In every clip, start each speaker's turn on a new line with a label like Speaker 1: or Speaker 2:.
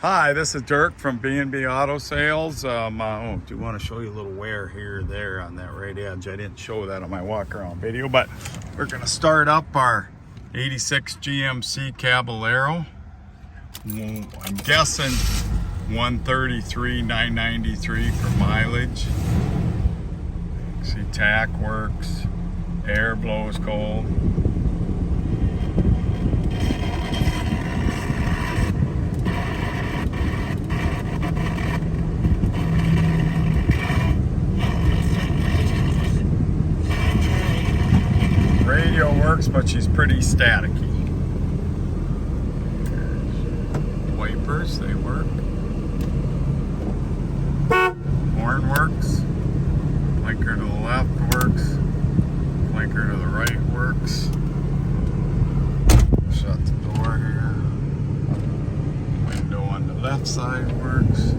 Speaker 1: Hi, this is Dirk from B&B Auto Sales. I do want to show you a little wear here or there on that right edge. I didn't show that on my walk around video, but we're going to start up our 86 GMC Caballero. I'm guessing 133,993 for mileage. See, tack works, air blows cold. Radio works, but she's pretty staticky. Wipers, they work. Horn works. Blinker to the left works. Blinker to the right works. Shut the door here. Window on the left side works.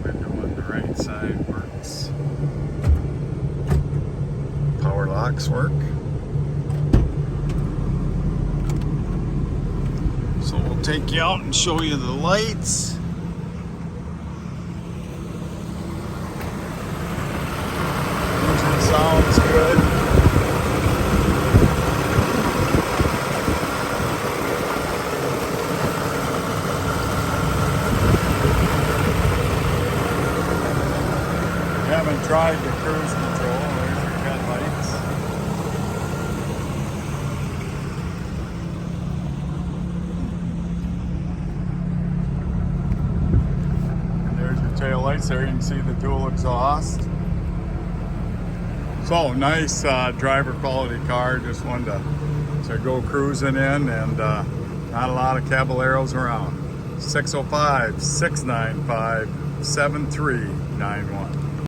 Speaker 1: Window on the right side works. Power locks work. So we'll take you out and show you the lights. Engine sounds good. Haven't tried the cruise control. There's your headlights. Tail lights there, you can see the dual exhaust. So nice driver quality car, just wanted to go cruising in, and not a lot of Caballeros around. 605-695-7391.